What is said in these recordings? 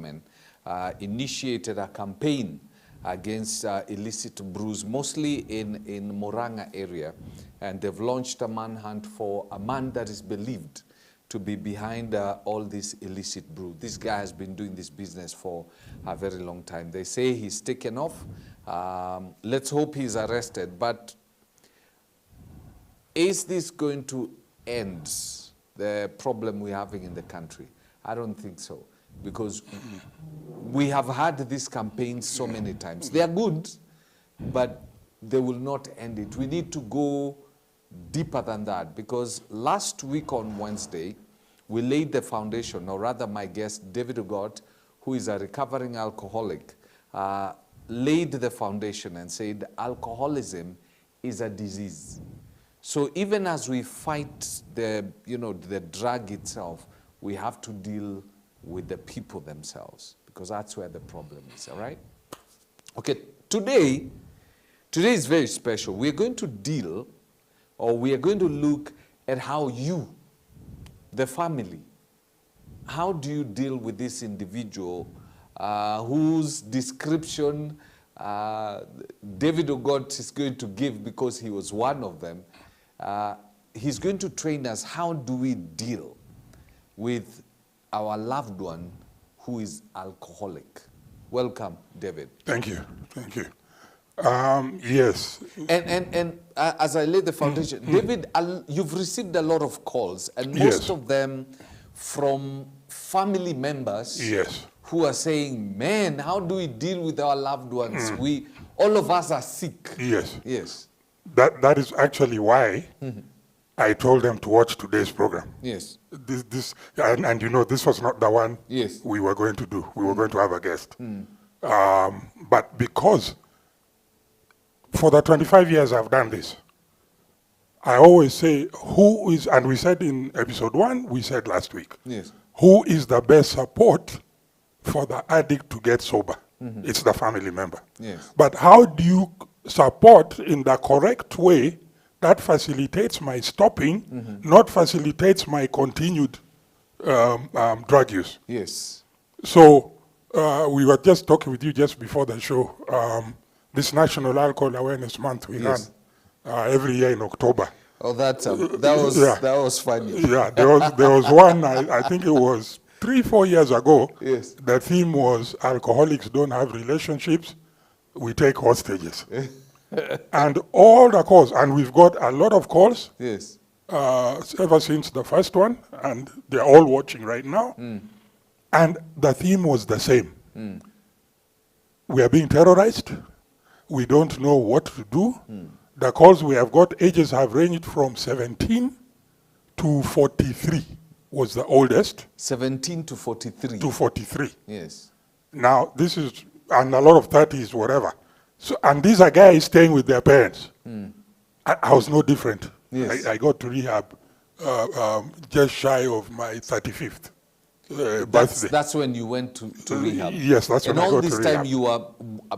government initiated a campaign against illicit brews, mostly in Murang'a area. And they've launched a manhunt for a man that is believed to be behind all this illicit brew. This guy has been doing this business for a very long time. They say he's taken off. Let's hope he's arrested. But is this going to end the problem we're having in the country? I don't think so, because we have had this campaign so many times. They are good, but they will not end it. We need to go deeper than that, because last week on Wednesday, we laid the foundation, or rather my guest, David Ogot, who is a recovering alcoholic, laid the foundation and said alcoholism is a disease. So even as we fight the drug itself, we have to deal with the people themselves, because that's where the problem is, all right? Okay, today is very special. We're going to deal, or we are going to look at how you, the family, how do you deal with this individual whose description David Ogot is going to give, because he was one of them. He's going to train us how do we deal with our loved one who is alcoholic. Welcome, David. Thank you. Thank you. Yes. And as I laid the foundation, David, you've received a lot of calls, and most of them from family members who are saying, man, how do we deal with our loved ones? All of us are sick. Yes. Yes. That is actually why I told them to watch today's program. Yes. And you know, this was not the one we were going to do. We were going to have a guest. But because for the 25 years I've done this, I always say, who is, and we said in episode 1, we said last week, who is the best support for the addict to get sober? It's the family member. But how do you support in the correct way that facilitates my stopping, not facilitates my continued drug use? Yes. So we were just talking with you just before the show. This National Alcohol Awareness Month we run every year in October. Oh, that was funny. Yeah, there was one. I think it was 3-4 years ago. Yes. The theme was alcoholics don't have relationships, we take hostages. And all the calls, and we've got a lot of calls. Yes. Ever since the first one, and they're all watching right now. And the theme was the same. We are being terrorized. We don't know what to do. The calls we have got, ages have ranged from 17 to 43 was the oldest. 17 to 43. To 43. Yes. Now, this is, and a lot of 30s, whatever. So, and these are guys staying with their parents. I was no different. Yes. I got to rehab just shy of my 35th birthday. That's when you went to rehab? Yes, that's when I got to rehab. And all this time you were,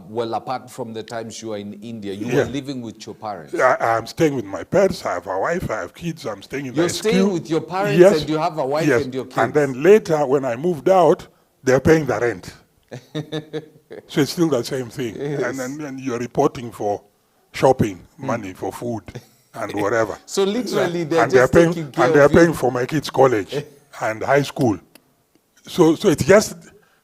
well, apart from the times you were in India, you were living with your parents? I'm staying with my parents. I have a wife, I have kids, I'm staying in the SQ. You're staying with your parents and you have a wife and your kids? And then later, when I moved out, they're paying the rent. So it's still the same thing. Yes. And then you're reporting for shopping, money for food, and whatever. So literally they're just taking care of you. And they're paying for my kids' college and high school. So it's just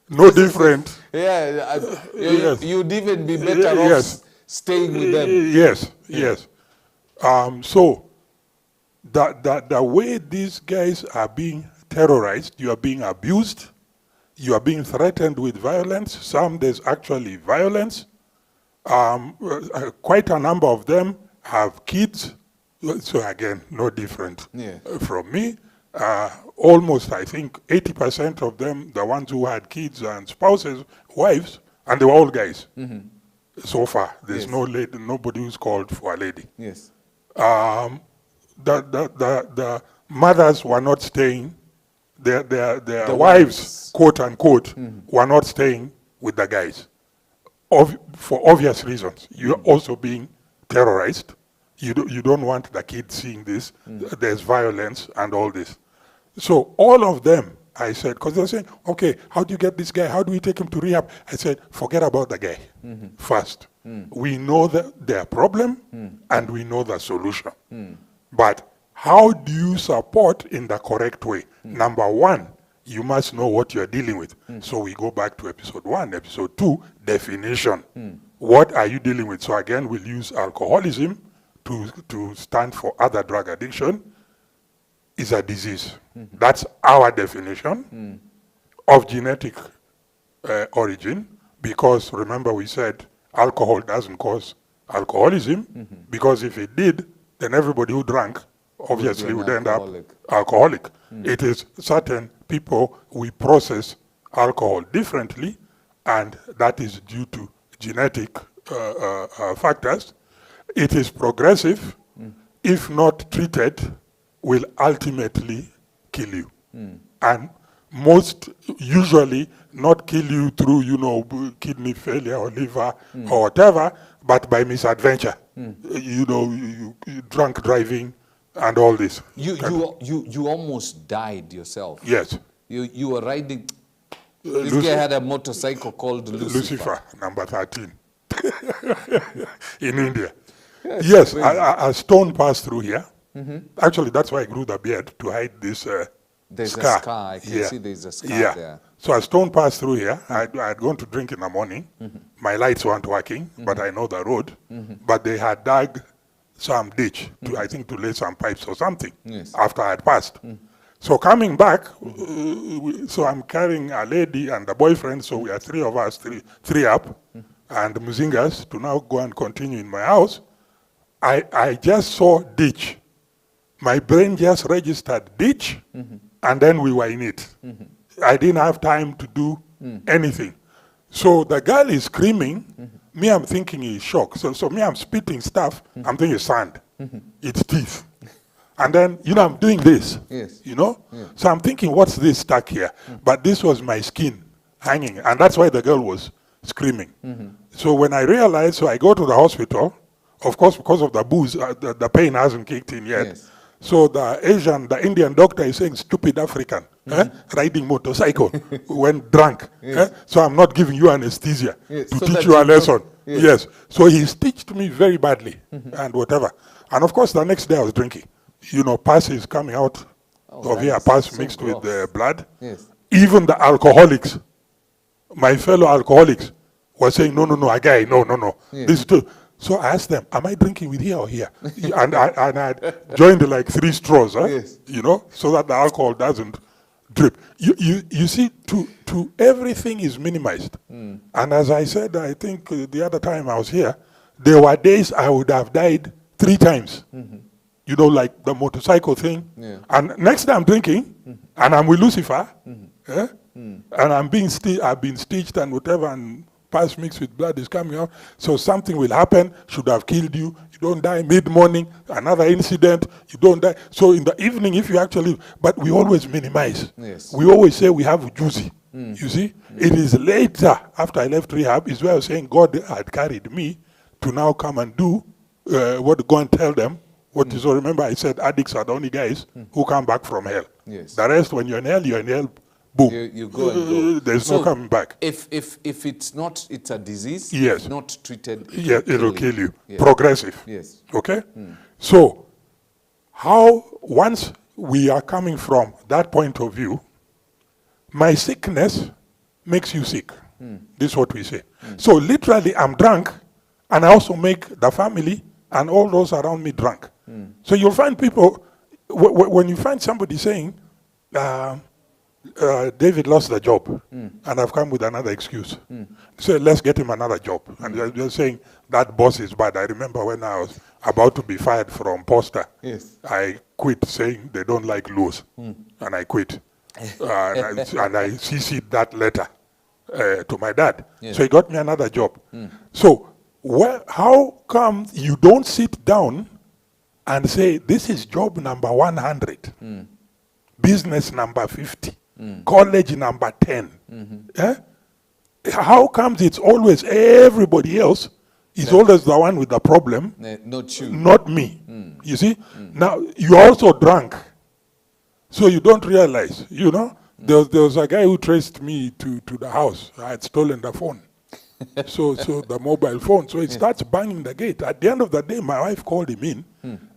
no different. You'd even be better off staying with them. Yes. So the way these guys are being terrorized, you are being abused, you are being threatened with violence. Some, there's actually violence. Quite a number of them have kids. So again, no different from me. Almost, I think, 80% of them, the ones who had kids and spouses, wives, and they were all guys. So far, there's no lady, nobody who's called for a lady. Yes. The mothers were not staying. Their wives, quote unquote, were not staying with the guys. For obvious reasons. You're also being terrorized. You don't want the kids seeing this. There's violence and all this. So all of them I said, because they were saying, okay, how do you get this guy? How do we take him to rehab? I said, forget about the guy first. We know their problem and we know the solution. But how do you support in the correct way? Number one, you must know what you're dealing with. So we go back to episode 1. Episode 2, definition. What are you dealing with? So again, we'll use alcoholism to stand for other drug addiction. Is a disease. That's our definition of genetic origin, because remember we said alcohol doesn't cause alcoholism, because if it did, then everybody who drank obviously would end up alcoholic. It is certain people, we process alcohol differently, and that is due to genetic factors. It is progressive. If not treated, will ultimately kill you. And most usually not kill you through, you know, kidney failure or liver or whatever, but by misadventure. You know, you drunk driving and all this. You almost died yourself. Yes. You were riding. This guy had a motorcycle called Lucifer. Number 13. In India. Yes, a stone passed through here. Actually, that's why I grew the beard, to hide this there's scar. A scar. I can see there's a scar there. So a stone passed through here. I'd gone to drink in the morning. My lights weren't working, but I know the road. But they had dug some ditch, to, I think, to lay some pipes or something after I had passed. So coming back, so I'm carrying a lady and a boyfriend, so we are three of us, three up, and Muzingas, to now go and continue in my house. I just saw ditch. My brain just registered ditch, and then we were in it. I didn't have time to do anything. So the girl is screaming. Me, I'm thinking he's shocked. So me, I'm spitting stuff. I'm thinking it's sand. It's teeth. And then, you know, I'm doing this, you know? So I'm thinking, what's this stuck here? But this was my skin hanging, and that's why the girl was screaming. So when I realized, so I go to the hospital. Of course, because of the booze, the pain hasn't kicked in yet. So the Indian doctor is saying, stupid African, riding motorcycle when drunk. So I'm not giving you anesthesia to teach you a lesson. Yes. So he stitched me very badly and whatever. And of course, the next day I was drinking. You know, pus is coming out of here, pus mixed with the blood. Even the alcoholics, my fellow alcoholics, were saying, no, guy, no. This is too. So I asked them, am I drinking with here or here? and I joined like 3 straws, you know, so that the alcohol doesn't drip. You see, to everything is minimized. And as I said, I think the other time I was here, there were days I would have died 3 times. You know, like the motorcycle thing. And next time I'm drinking, and I'm with Lucifer, and I've been stitched and whatever, and pus mixed with blood is coming out. So something will happen, should have killed you. You don't die mid-morning, another incident, you don't die. So in the evening, if you actually, but we always minimize. We always say we have ujuzi. You see? It is later, after I left rehab, is where I was saying God had carried me to now come and do go and tell them what is. So remember I said addicts are the only guys who come back from hell. The rest, when you're in hell, boom. You go and go. There's no coming back. If it's not, it's a disease. If not treated. It'll kill you. Progressive. Okay. So, how once we are coming from that point of view, my sickness makes you sick. This is what we say. So literally, I'm drunk, and I also make the family and all those around me drunk. So you'll find people when you find somebody saying. David lost the job, and I've come with another excuse. So let's get him another job. And they're saying that boss is bad. I remember when I was about to be fired from Posta, I quit saying they don't like Luos, and I quit. and I CC'd that letter to my dad. So he got me another job. So how come you don't sit down and say, this is job number 100, business number 50, college number 10. How comes it's always everybody else is always the one with the problem, not you, not me? You see? Now, you're also drunk, so you don't realize, you know? There was a guy who traced me to the house. I had stolen the phone. so the mobile phone. So he starts banging the gate. At the end of the day, my wife called him in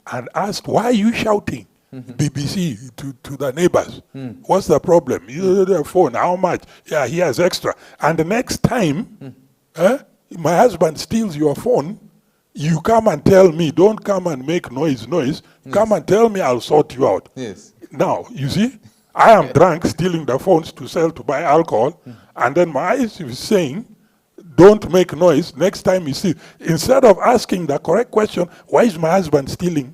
and asked, why are you shouting? BBC to the neighbors. What's the problem? You the phone, how much? Yeah, he has extra. And the next time my husband steals your phone, you come and tell me, don't come and make noise. Come and tell me, I'll sort you out. Yes. Now, you see, I am drunk, stealing the phones to sell, to buy alcohol, and then my wife is saying, don't make noise. Next time you see, instead of asking the correct question, why is my husband stealing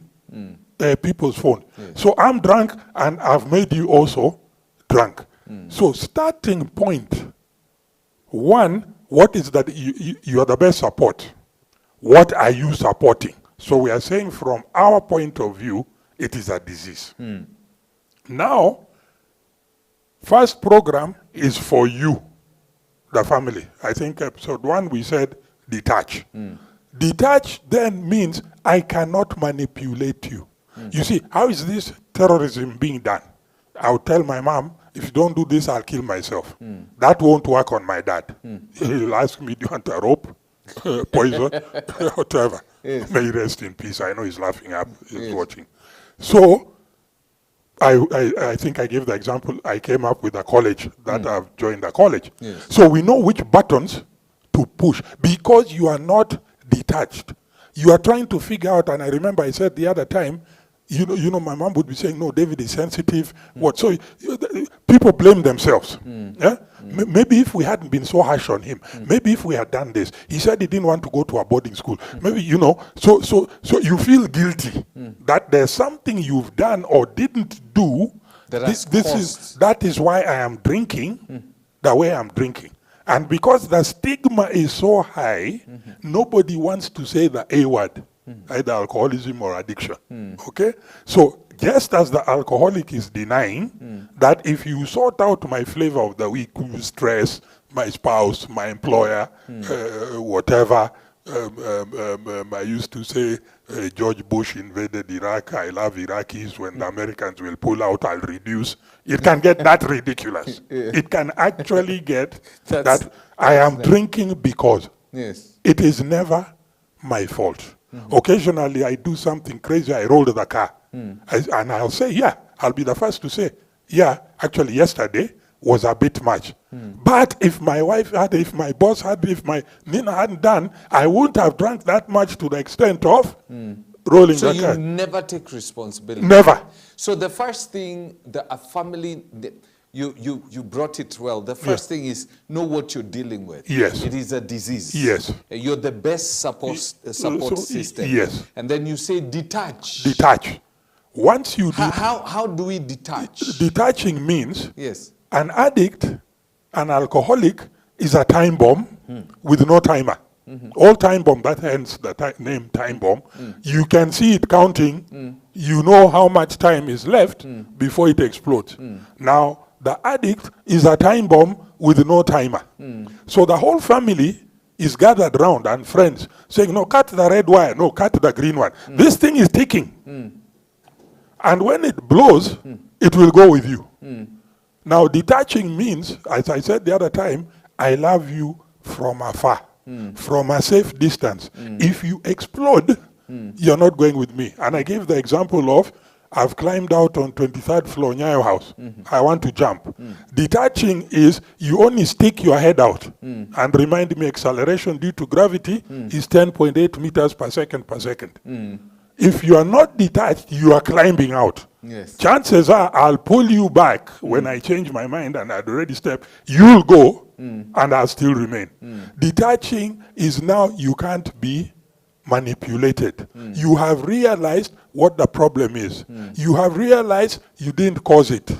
people's phone? Yes. So I'm drunk, and I've made you also drunk. So starting point, one, what is that you are the best support? What are you supporting? So we are saying from our point of view, it is a disease. Now, first program is for you, the family. I think episode 1 we said detach. Detach then means I cannot manipulate you. You see, how is this terrorism being done? I'll tell my mom, if you don't do this, I'll kill myself. That won't work on my dad. He'll ask me, do you want a rope, poison, whatever. Yes. May he rest in peace. I know he's laughing up, he's watching. So, I think I gave the example, I came up with a college that I've joined a college. Yes. So we know which buttons to push because you are not detached. You are trying to figure out, and I remember I said the other time, you know, my mom would be saying, no, David is sensitive. What? So people blame themselves. Yeah? Maybe if we hadn't been so harsh on him, maybe if we had done this, he said he didn't want to go to a boarding school. Maybe, you know, so you feel guilty that there's something you've done or didn't do. That is why I am drinking the way I'm drinking. And because the stigma is so high, nobody wants to say the A word. Either alcoholism or addiction. Okay? So just as the alcoholic is denying that if you sort out my flavor of the week, stress, my spouse, my employer, whatever, I used to say George Bush invaded Iraq, I love Iraqis, when the Americans will pull out, I'll reduce. It can get that ridiculous. It can actually get that I am drinking because it is never my fault. Occasionally, I do something crazy, I roll the car. And I'll say, yeah, I'll be the first to say, yeah, actually yesterday was a bit much. But if my wife had, if my boss had, if my Nina hadn't done, I wouldn't have drank that much to the extent of rolling the car. So you never take responsibility? Never. So the first thing, a family... You brought it well. The first thing is know what you're dealing with. Yes. It is a disease. Yes. You're the best support system. Yes. And then you say detach. Detach. Once you how do we detach? Detaching means an addict, an alcoholic is a time bomb with no timer. All time bomb, that hence the name time bomb. You can see it counting. You know how much time is left before it explodes. Now, the addict is a time bomb with no timer. So the whole family is gathered around and friends saying, no, cut the red wire, no, cut the green one. This thing is ticking. And when it blows, it will go with you. Now, detaching means, as I said the other time, I love you from afar, from a safe distance. If you explode, you're not going with me. And I gave the example of, I've climbed out on 23rd floor Nyayo house. I want to jump. Detaching is you only stick your head out and remind me acceleration due to gravity is 10.8 meters per second. If you are not detached, you are climbing out. Chances are I'll pull you back when I change my mind and I'd already stepped. You'll go and I'll still remain. Detaching is now you can't be manipulated. You have realized what the problem is. You have realized you didn't cause it.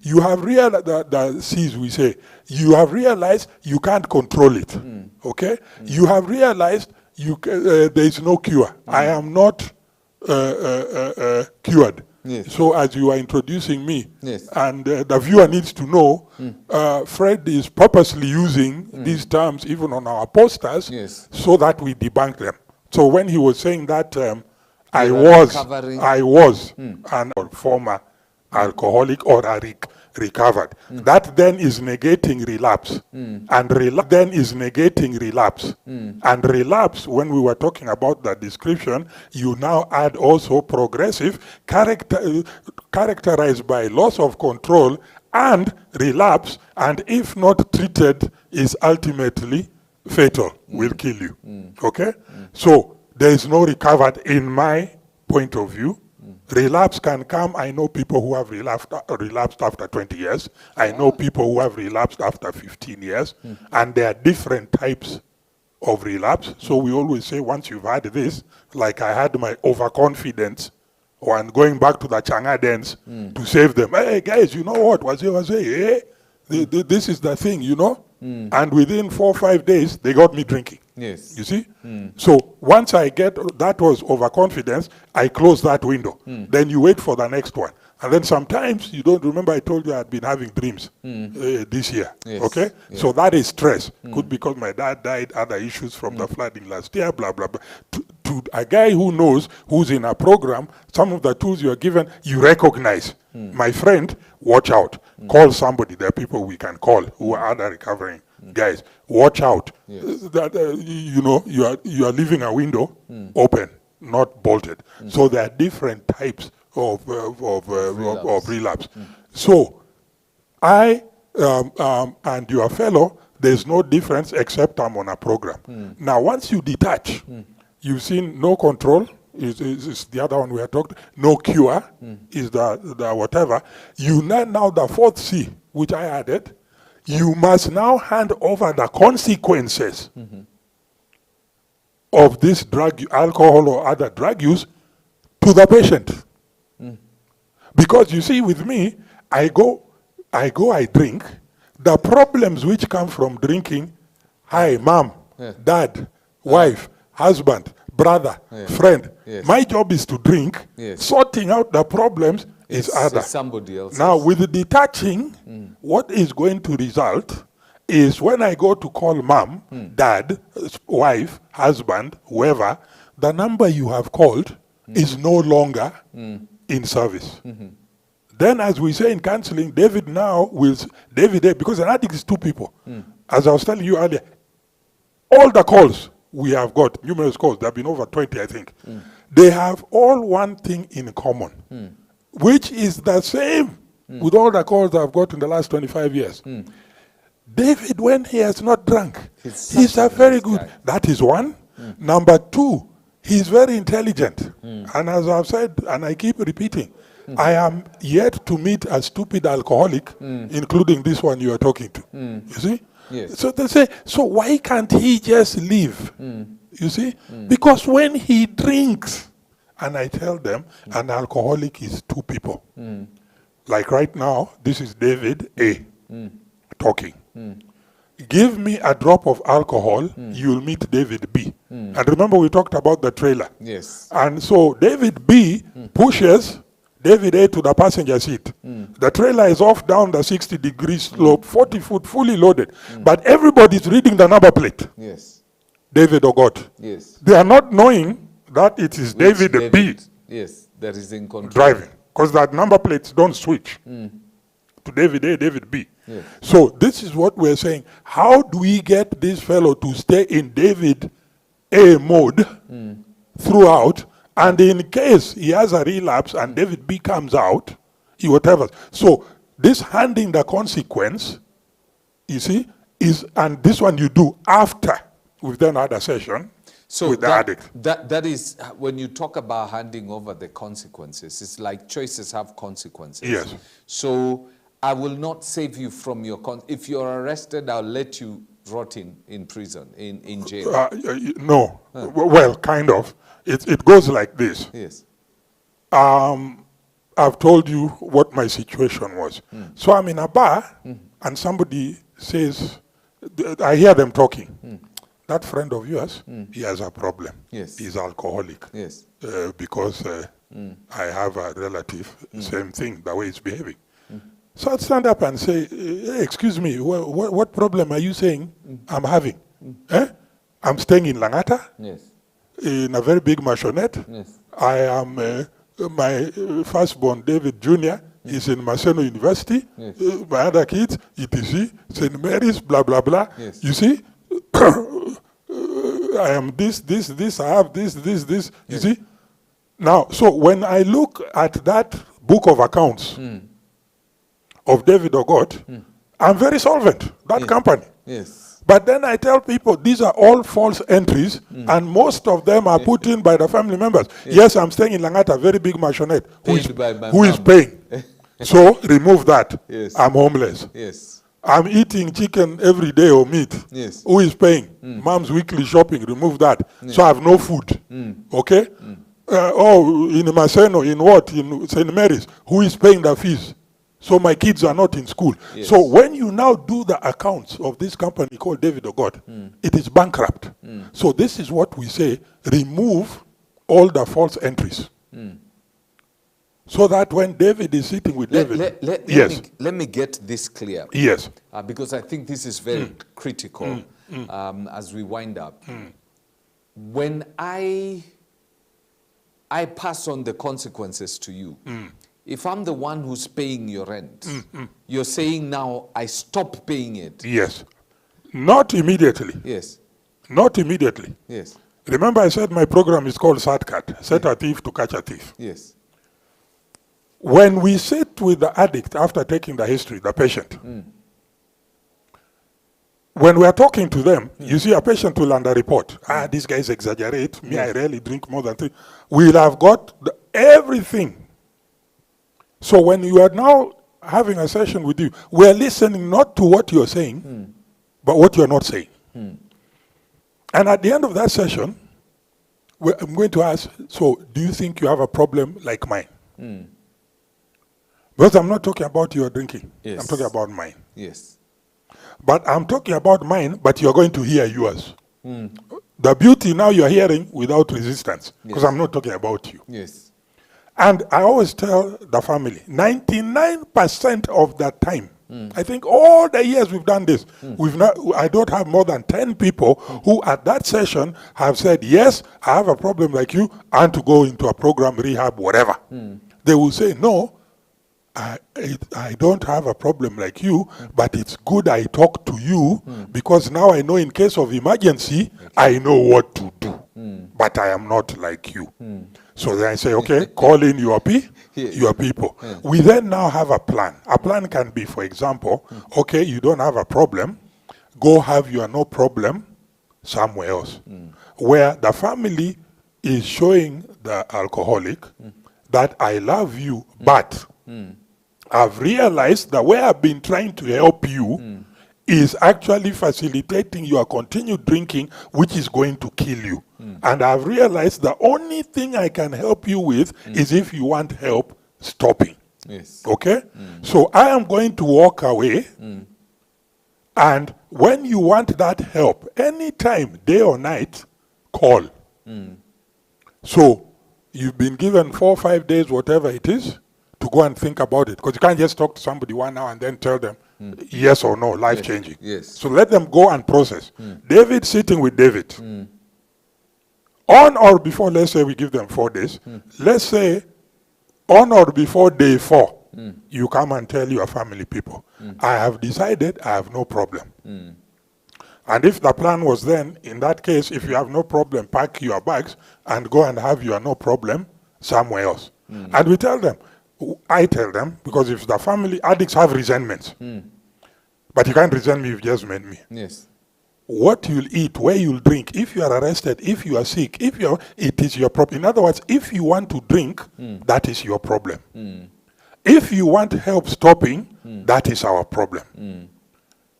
You have realized the C's we say. You have realized you can't control it. Okay? You have realized there is no cure. I am not cured. So as you are introducing me, and the viewer needs to know, Fred is purposely using these terms even on our posters so that we debunk them. So when he was saying that I was, and former alcoholic or a recovered. That then is negating relapse. And then is negating relapse. And relapse, when we were talking about that description, you now add also progressive, characterized by loss of control and relapse, and if not treated, is ultimately fatal, will kill you. Okay? So there is no recovered in my point of view. Relapse can come. I know people who have relapsed after 20 years. I know people who have relapsed after 15 years. And there are different types of relapse. So we always say, once you've had this, like I had my overconfidence, and going back to the Changa dance to save them. Hey, guys, you know what? Hey, this is the thing, you know? And within 4 or 5 days, they got me drinking. Yes. You see? So once I get, that was overconfidence, I close that window. Then you wait for the next one. And then sometimes you don't remember I told you I had been having dreams this year. Yes. Okay? Yeah. So that is stress. Could be because my dad died, other issues from the flooding last year, blah, blah, blah. To a guy who knows, who's in a program, some of the tools you are given, you recognize. My friend, watch out. Call somebody. There are people we can call who are other recovering guys. Watch out. Yes. That you know, you are leaving a window open, not bolted. So there are different types of relapse. So I and your fellow, there's no difference except I'm on a program. Now once you detach, you've seen no control is the other one we had talked. No cure is the whatever. You now the fourth C, which I added. You must now hand over the consequences of this drug, alcohol or other drug use, to the patient. Because you see, with me, I drink. The problems which come from drinking, hi, mom, dad, wife, husband, brother, friend. Yes. My job is to drink. Yes. Sorting out the problems is other. Somebody else. Now, with the detaching, what is going to result is when I go to call mom, dad, wife, husband, whoever, the number you have called is no longer in service. Then, as we say in counseling, David now will, because an addict is two people. As I was telling you earlier, all the calls we have got, numerous calls, there have been over 20, I think. They have all one thing in common, which is the same with all the calls I've got in the last 25 years. David, when he has not drunk, he's a very good guy. That is one. Number two, he's very intelligent. And as I've said, and I keep repeating, I am yet to meet a stupid alcoholic, including this one you are talking to. You see? Yes. So they say, so why can't he just leave? You see? Because when he drinks, and I tell them, an alcoholic is two people. Like right now, this is David A. talking. Give me a drop of alcohol, you'll meet David B. And remember we talked about the trailer. Yes. And so David B pushes David A to the passenger seat. The trailer is off down the 60-degree slope, 40 foot, fully loaded. But everybody's reading the number plate. Yes. David or God. Yes. They are not knowing that it is David B. Yes, that is in control. Driving. Because that number plates don't switch to David A, David B. Yes. So this is what we're saying. How do we get this fellow to stay in David A mode throughout? And in case he has a relapse and David B comes out, he whatever. So this handing the consequence, you see, is, and this one you do after we've done had a session with the addict. That is, when you talk about handing over the consequences, it's like choices have consequences. Yes. So I will not save you from your, if you're arrested, I'll let you rot in prison, in jail. No, well, kind of. It goes like this. Yes. I've told you what my situation was. So I'm in a bar, and somebody says, I hear them talking. That friend of yours, he has a problem. Yes. He's alcoholic. Yes. Because I have a relative, same thing, the way he's behaving. So I'd stand up and say, hey, excuse me, what problem are you saying I'm having? I'm staying in Langata. Yes. In a very big mansionette. Yes. I am my firstborn, David Jr., is in Maseno University. Yes. My other kids, ETC, St. Mary's, blah, blah, blah. Yes. You see? I am this, I have this. You Yes. see? Now, so when I look at that book of accounts of David Ogot, I'm very solvent, that company. Yes. But then I tell people these are all false entries, and most of them are put in by the family members. Yes, I'm staying in Langata, very big maisonette. Who is paying? So remove that. Yes. I'm homeless. Yes. I'm eating chicken every day or meat. Yes. Who is paying? Mom's weekly shopping, remove that. So I have no food. Okay? In Maseno, in what? In St. Mary's. Who is paying the fees? So my kids are not in school. Yes. So when you now do the accounts of this company called David Ogot, it is bankrupt. So this is what we say, remove all the false entries. So that when David is sitting with David... Let me get this clear. Yes. Because I think this is very critical as we wind up. When I pass on the consequences to you, if I'm the one who's paying your rent, you're saying now I stop paying it. Yes. Not immediately. Yes. Not immediately. Yes. Remember I said my program is called SATCAT, Set a Thief to Catch a Thief. Yes. When we sit with the addict after taking the history, the patient, when we are talking to them, you see a patient will underreport. These guys exaggerate. Me, I rarely drink more than 3. We'll have got everything. So when you are now having a session with you, we're listening not to what you're saying, but what you're not saying. And at the end of that session, I'm going to ask, so do you think you have a problem like mine? Because I'm not talking about your drinking. Yes. I'm talking about mine. Yes. But I'm talking about mine, but you're going to hear yours. The beauty now you're hearing without resistance, because I'm not talking about you. Yes. And I always tell the family, 99% of the time, I think all the years we've done this, I don't have more than 10 people who at that session have said, yes, I have a problem like you, and to go into a program, rehab, whatever. They will say, no, I don't have a problem like you, but it's good I talk to you because now I know in case of emergency, I know what to do. But I am not like you. So then I say, okay, call in your people. We then now have a plan. A plan can be, for example, okay, you don't have a problem, go have your no problem somewhere else. Where the family is showing the alcoholic that I love you, but I've realized that where I've been trying to help you is actually facilitating your continued drinking, which is going to kill you. And I've realized the only thing I can help you with is if you want help stopping. Yes. Okay? So I am going to walk away, and when you want that help, anytime, day or night, call. So you've been given 4 or 5 days, whatever it is, to go and think about it. Because you can't just talk to somebody 1 hour and then tell them yes or no, life-changing. Yes. So let them go and process. David sitting with David. On or before, let's say we give them 4 days. Let's say on or before day 4, you come and tell your family people, I have decided I have no problem. And if the plan was then, in that case, if you have no problem, pack your bags and go and have your no problem somewhere else. And we tell them, I tell them, because if the family, addicts have resentments. But you can't resent me if you just met me. Yes. What you'll eat, where you'll drink, if you are arrested, if you are sick, it is your problem. In other words, if you want to drink, that is your problem. If you want help stopping, that is our problem.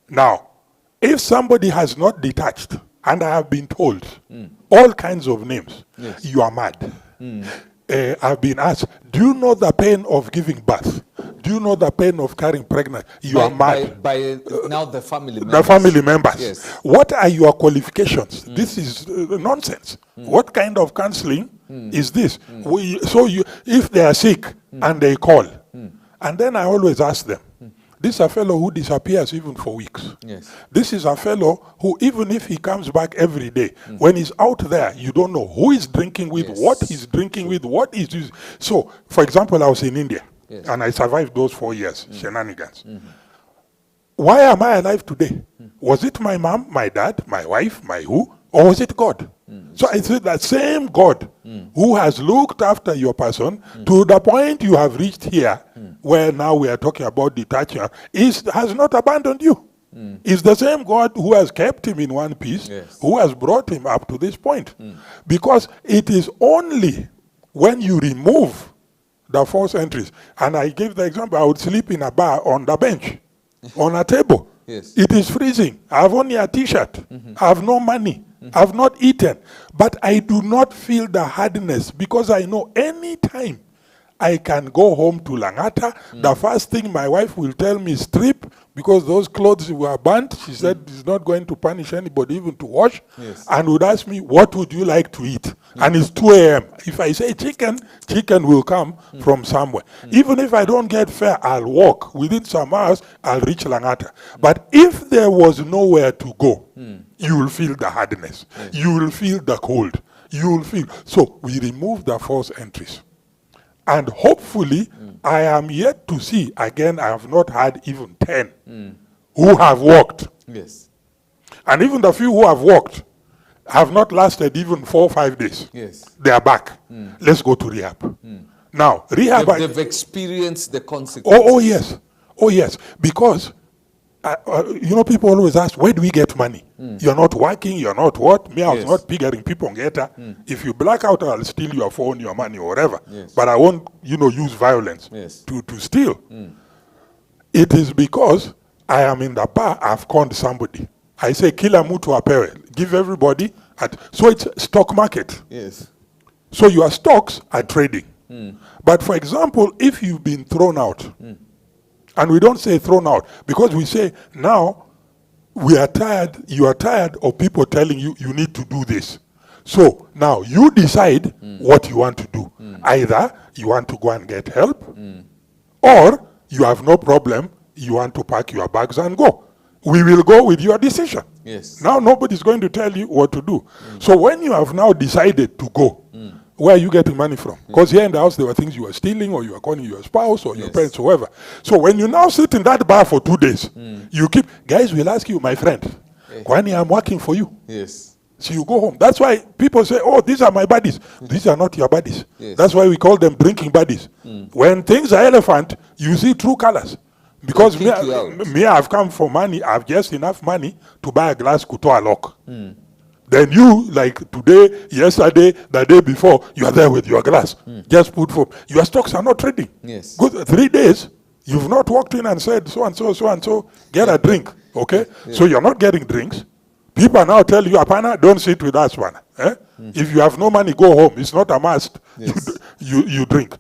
Now, if somebody has not detached, and I have been told all kinds of names, you are mad. I've been asked, do you know the pain of giving birth? Do you know the pain of carrying pregnancy? You are mad. By now the family members. The family members. Yes. What are your qualifications? This is nonsense. What kind of counseling is this? If they are sick and they call, and then I always ask them, this is a fellow who disappears even for weeks. Yes. This is a fellow who, even if he comes back every day, when he's out there, you don't know who he's drinking with, what he's drinking with, what is this. So, for example, I was in India. Yes. And I survived those 4 years, shenanigans. Why am I alive today? Was it my mom, my dad, my wife, my who? Or was it God? So it's that same God who has looked after your person to the point you have reached here, where now we are talking about detachment, has not abandoned you. It's the same God who has kept him in one piece, who has brought him up to this point. Because it is only when you remove the false entries, and I gave the example, I would sleep in a bar on the bench, on a table. It is freezing. I have only a t-shirt. I have no money. I have not eaten. But I do not feel the hardness because I know any time I can go home to Langata, the first thing my wife will tell me is strip, because those clothes were burnt. She said she's not going to punish anybody even to wash, and would ask me, what would you like to eat? And it's 2 a.m. If I say chicken, chicken will come from somewhere. Even if I don't get fare, I'll walk. Within some hours, I'll reach Langata. But if there was nowhere to go, you will feel the hardness. You will feel the cold. You will feel. So we remove the false entries. And hopefully, I am yet to see, again, I have not had even 10 who have walked. Yes. And even the few who have walked have not lasted even 4 or 5 days. Yes. They are back. Let's go to rehab. Now, rehab... They've experienced the consequences. Oh, yes. Oh, yes. Because, you know, people always ask, where do we get money? You're not working, you're not what? Me, I was not piggering people on Geta. If you black out, I'll steal your phone, your money, or whatever. But I won't, you know, use violence to steal. It is because I am in the bar, I've conned somebody. I say, kila mutu apewe. Give everybody. So it's stock market. Yes. So your stocks are trading. But for example, if you've been thrown out, and we don't say thrown out, because we say now we are tired, you are tired of people telling you, you need to do this. So now you decide what you want to do. Either you want to go and get help, or you have no problem, you want to pack your bags and go. We will go with your decision. Yes. Now nobody's going to tell you what to do. So when you have now decided to go, where are you getting money from? Because here in the house there were things you were stealing, or you were calling your spouse or your parents or whoever. So when you now sit in that bar for 2 days, you keep, guys will ask you, my friend, Kwani, I'm working for you. Yes. So you go home. That's why people say, oh, these are my buddies. These are not your buddies. That's why we call them drinking buddies. When things are elephant, you see true colors. Because me, I've come for money, I've just enough money to buy a glass kutoa lock. Then you, like today, yesterday, the day before, you are there with your glass. Just put for, your stocks are not trading. Yes. Good, 3 days, you've not walked in and said, so and so, so and so, get a drink, okay? So you're not getting drinks. People now tell you, Apana, don't sit with us, man. If you have no money, go home. It's not a must. You drink.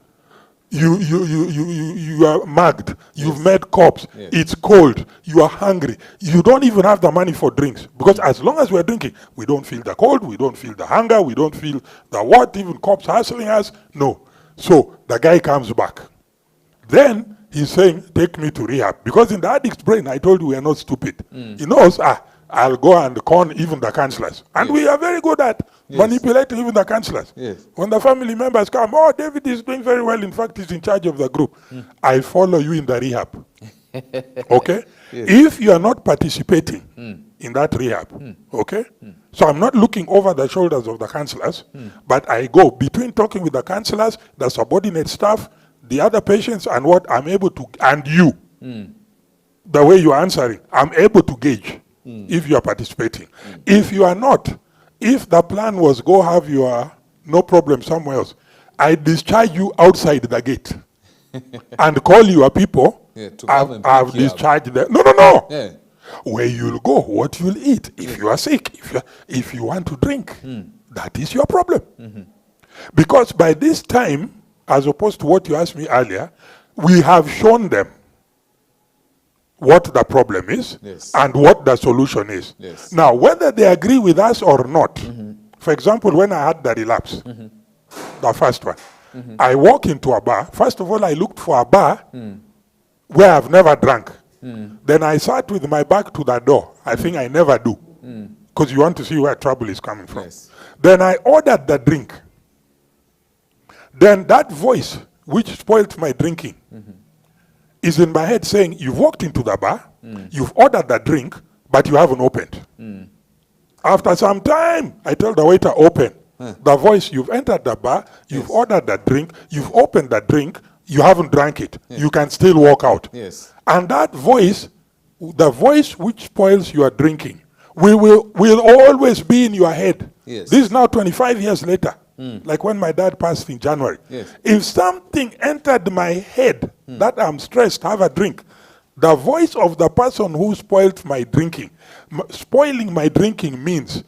You are mugged. You've met cops. It's cold. You are hungry. You don't even have the money for drinks. Because as long as we're drinking, we don't feel the cold, we don't feel the hunger, we don't feel the what, even cops hustling us. No. So the guy comes back. Then he's saying, take me to rehab. Because in the addict's brain, I told you we are not stupid. He knows, I'll go and con even the councillors. And we are very good at manipulating even the councillors. When the family members come, oh, David is doing very well. In fact, he's in charge of the group. I follow you in the rehab. Okay? If you are not participating in that rehab, okay? So I'm not looking over the shoulders of the councillors, but I go between talking with the councillors, the subordinate staff, the other patients, and what I'm able to, and you, the way you are answering, I'm able to gauge if you are participating. If you are not, if the plan was go have your no problem somewhere else, I discharge you outside the gate and call your people. I've discharged them. No. Where you'll go, what you'll eat. If you are sick, if you want to drink, that is your problem. Because by this time, as opposed to what you asked me earlier, we have shown them what the problem is and what the solution is. Now, whether they agree with us or not, for example, when I had the relapse, the first one, I walk into a bar. First of all, I looked for a bar where I've never drank. Then I sat with my back to the door. I think I never do, because you want to see where trouble is coming from. Then I ordered the drink. Then that voice which spoiled my drinking is in my head saying, you've walked into the bar, you've ordered the drink, but you haven't opened. After some time, I tell the waiter, open. The voice, you've entered the bar, you've ordered the drink, you've opened the drink, you haven't drank it. You can still walk out. And that voice, the voice which spoils your drinking, will always be in your head. This is now 25 years later, like when my dad passed in January. If something entered my head that I'm stressed, have a drink, the voice of the person who spoiled my drinking, spoiling my drinking means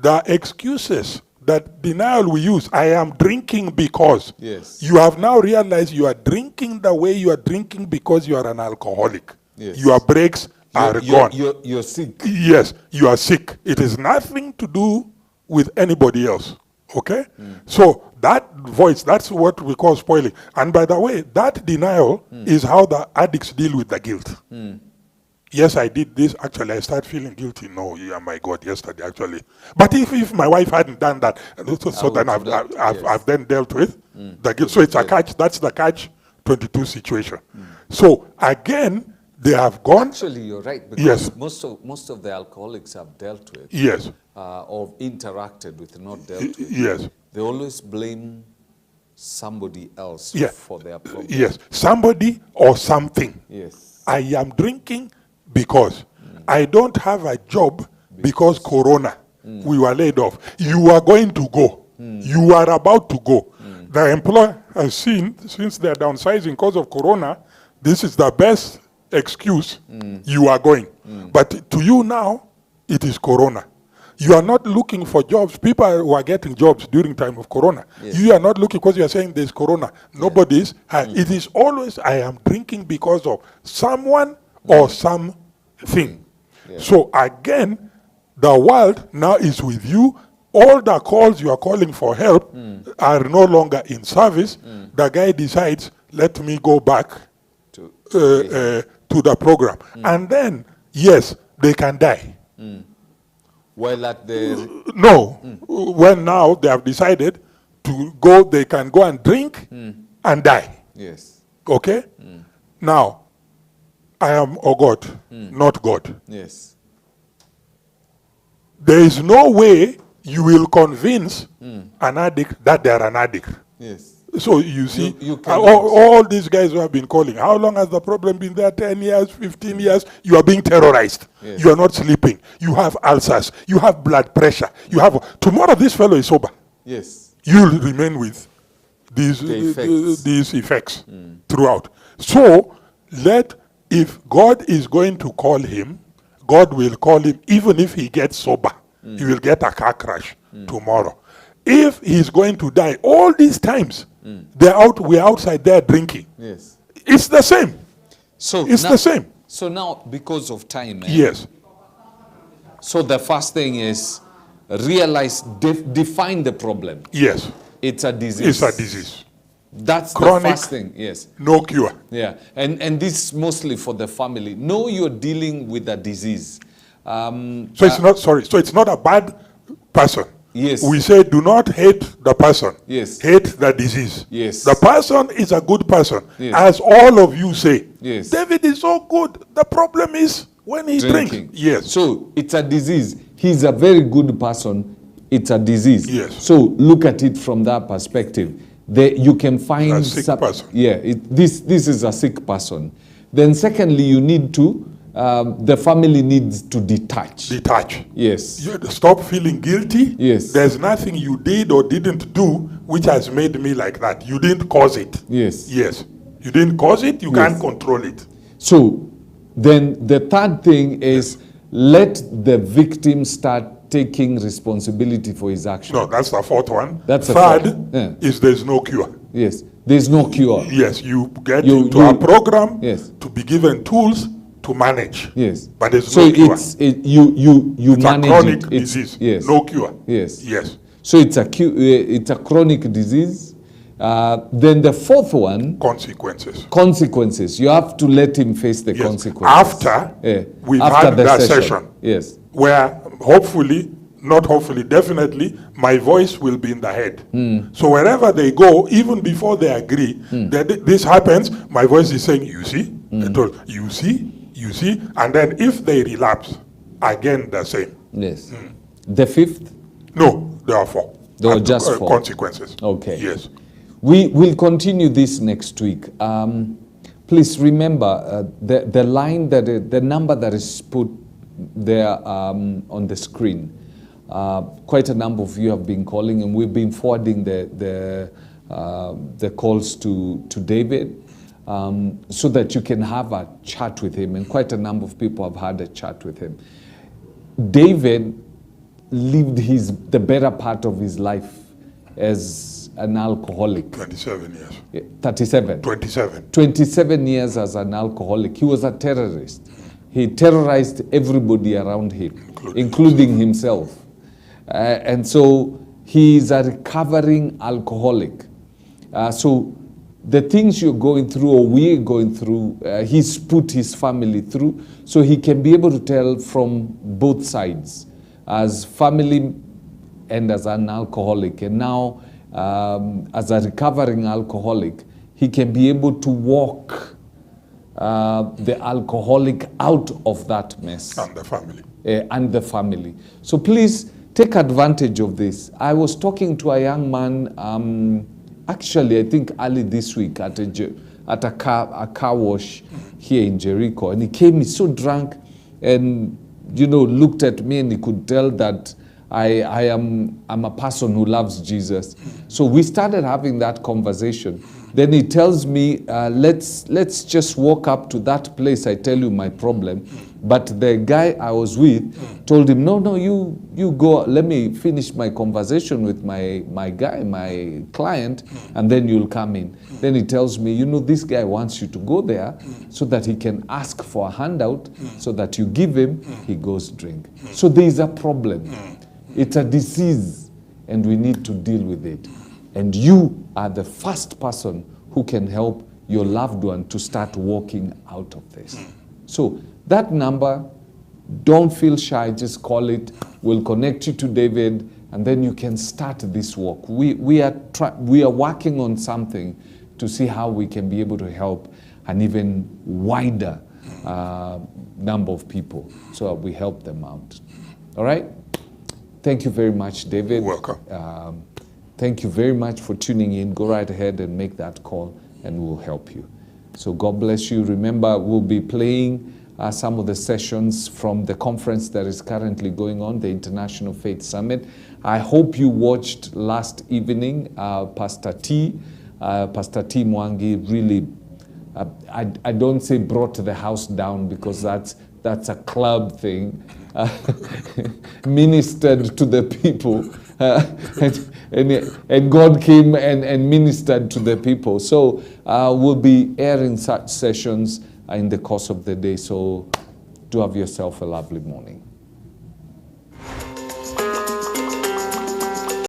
the excuses, that denial we use, I am drinking because. You have now realized you are drinking the way you are drinking because you are an alcoholic. Your breaks are gone. You're sick. Yes, you are sick. It is nothing to do with anybody else. Okay? So that voice, that's what we call spoiling. And by the way, that denial is how the addicts deal with the guilt. Yes, I did this. Actually, I started feeling guilty. No, yeah, my God, yesterday, actually. But if my wife hadn't done that, so then I've then dealt with the guilt. So it's a catch. That's the catch-22 situation. So again, they have gone. Actually, you're right. Because most of the alcoholics have dealt with. Or interacted with, not dealt with. They always blame somebody else for their problem. Somebody or something. I am drinking because I don't have a job because Corona. We were laid off. You are going to go. You are about to go. The employer has seen, since they're downsizing because of Corona, this is the best excuse. You are going. But to you now, it is Corona. You are not looking for jobs. People who are getting jobs during time of Corona. You are not looking because you are saying there's Corona. Nobody is. It is always, I am drinking because of someone or something. So again, the world now is with you. All the calls you are calling for help are no longer in service. The guy decides, let me go back to the program. And then, yes, they can die. While at the... No. When now they have decided to go, they can go and drink and die. Okay? Now, I am a God, not God. There is no way you will convince an addict that they are an addict. So you see, all these guys who have been calling, how long has the problem been there? 10 years, 15 years? You are being terrorized. You are not sleeping. You have ulcers. You have blood pressure. You have... Tomorrow this fellow is sober. You'll remain with these effects throughout. So, if God is going to call him, God will call him even if he gets sober. He will get a car crash tomorrow. If he's going to die, all these times, we're outside there drinking. It's the same. So it's the same. So now, because of time, so the first thing is realize, define the problem. It's a disease. It's a disease. That's chronic, the first thing. No cure. And this is mostly for the family. Know you're dealing with a disease. So it's not, so it's not a bad person. We say do not hate the person. Hate the disease. The person is a good person. As all of you say. David is so good. The problem is when he drinks. So it's a disease. He's a very good person. It's a disease. So look at it from that perspective. You can find a sick person. This is a sick person. Then secondly, you need to the family needs to detach. You stop feeling guilty. There's nothing you did or didn't do which has made me like that. You didn't cause it. You didn't cause it. You can't control it. So then the third thing is let the victim start taking responsibility for his action. No, that's the fourth one. That's third is there's no cure. There's no cure. You get into a program to be given tools to manage. But there's no cure. You it's manage a chronic disease. No cure. So it's a chronic disease. Then the fourth one, consequences. You have to let him face the consequences. After we've had that session. Where hopefully not hopefully, definitely, my voice will be in the head. So wherever they go, even before they agree that this happens, my voice is saying, you see, I told you see, and then if they relapse, again the same. Yes. The fifth? No, there are 4. There are just 4. Consequences. Okay. Yes. We will continue this next week. Please remember the line that the number that is put there on the screen. Quite a number of you have been calling, and we've been forwarding the calls to David so that you can have a chat with him. And quite a number of people have had a chat with him. David lived the better part of his life as an alcoholic. 27 years. 37. 27. 27 years as an alcoholic. He was a terrorist. He terrorized everybody around him, including himself. And so he is a recovering alcoholic. So the things you're going through or we're going through, he's put his family through, so he can be able to tell from both sides, as family and as an alcoholic. And now, as a recovering alcoholic, he can be able to walk the alcoholic out of that mess. And the family. And the family. So please take advantage of this. I was talking to a young man, actually I think early this week at a car wash here in Jericho, and he came, he's so drunk, and looked at me, and he could tell that I'm a person who loves Jesus. So we started having that conversation. Then he tells me, let's just walk up to that place, I tell you my problem. But the guy I was with told him, no, you go, let me finish my conversation with my guy, my client, and then you'll come in. Then he tells me, this guy wants you to go there so that he can ask for a handout, so that you give him, he goes drink. So there is a problem. It's a disease, and we need to deal with it. And you are the first person who can help your loved one to start walking out of this. So that number, don't feel shy, just call it. We'll connect you to David, and then you can start this walk. We are working on something to see how we can be able to help an even wider number of people, so we help them out. All right? Thank you very much, David. You're welcome. Thank you very much for tuning in. Go right ahead and make that call, and we'll help you. So God bless you. Remember, we'll be playing some of the sessions from the conference that is currently going on, the International Faith Summit. I hope you watched last evening. Pastor T Mwangi really, I don't say brought the house down, because that's a club thing. Ministered to the people, and God came and ministered to the people. So we'll be airing such sessions in the course of the day. So do have yourself a lovely morning.